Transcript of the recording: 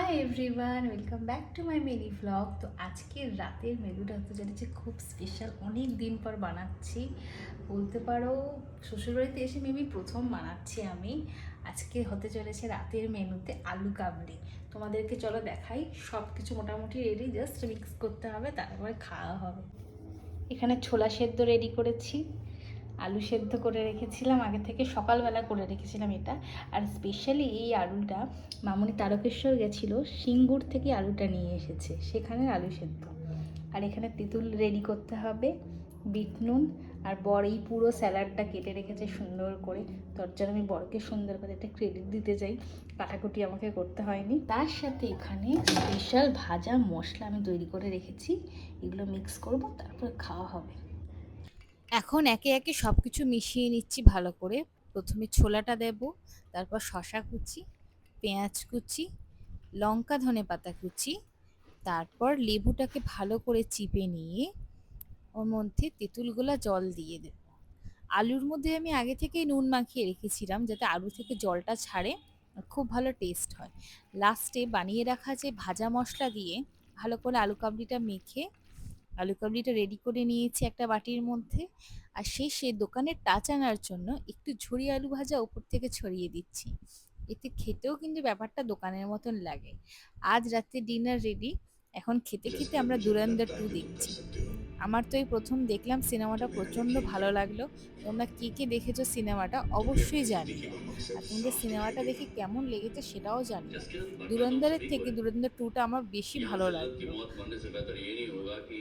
Hi everyone, welcome back to my mini vlog. তো আজকের রাতের মেনুটা হতে চলেছে খুব স্পেশাল। অনেক দিন পর বানাচ্ছি বলতে পারো, শ্বশুরবাড়িতে এসে মেবি প্রথম বানাচ্ছি আমি। আজকে হতে চলেছে রাতের মেনুতে আলু কাবলি। তোমাদেরকে চলো দেখাই। সব কিছু মোটামুটি রেডি, জাস্ট মিক্স করতে হবে, তারপরে খাওয়া হবে। এখানে ছোলা সেদ্ধ রেডি করেছি, আলু সেদ্ধ করে রেখেছিলাম আগে থেকে, সকালবেলা করে রেখেছিলাম এটা। আর স্পেশালি এই আলুটা মামুনি তারকেশ্বর গেছিলো, সিঙ্গুর থেকে আলুটা নিয়ে এসেছে, সেখানে আলু সেদ্ধ। আর এখানে তেঁতুল রেডি করতে হবে, বিট নুন। আর বর এই পুরো স্যালাডটা কেটে রেখেছে সুন্দর করে। তার জন্য আমি বরকে সুন্দর করে একটা ক্রেডিট দিতে চাই, কাটাকুটি আমাকে করতে হয়নি। তার সাথে এখানে স্পেশাল ভাজা মশলা আমি তৈরি করে রেখেছি, এগুলো মিক্স করব, তারপর খাওয়া হবে। এখন একে একে সবকিছু মিশিয়ে নিচ্ছি ভালো করে। প্রথমে ছোলাটা দেব, তারপর শসা কুচি, পেঁয়াজ কুচি, লঙ্কা ধনেপাতা কুচি, তারপর লেবুটাকে ভালো করে চিপে নিয়ে ওর মধ্যে তেঁতুলগুলা জল দিয়ে দেব। আলুর মধ্যে আমি আগে থেকেই নুন মাখিয়ে রেখেছিলাম যাতে আলু থেকে জলটা ছাড়ে আর খুব ভালো টেস্ট হয়। লাস্টে বানিয়ে রাখা যে ভাজা মশলা দিয়ে ভালো করে আলু কাবলিটা মেখে আলু কাবলিটা রেডি করে নিয়েছি একটা বাটির মধ্যে। আর শেষে দোকানের টাচ আনার জন্য একটু ঝুরি আলু ভাজা উপর থেকে ছড়িয়ে দিচ্ছি। এতে খেতেও কিন্তু ব্যাপারটা দোকানের মতন লাগে। আজ রাতে ডিনার রেডি। এখন খেতে খেতে আমরা ধুরন্ধর 2 দেখছি। আমার তো এই প্রথম দেখলাম, সিনেমাটা প্রচন্ড ভালো লাগলো। তোমরা কে কে দেখেছো সিনেমাটা অবশ্যই জানিও। আর তোমাদের सिनेमाটা দেখে কেমন লেগেছে সেটাও জানিও। ধুরন্ধরের থেকে ধুরন্ধর 2টা আমার বেশি यहाँ ভালো जिल्लत की লাগলো। मौत मरने से बेहतर ये नहीं होगा कि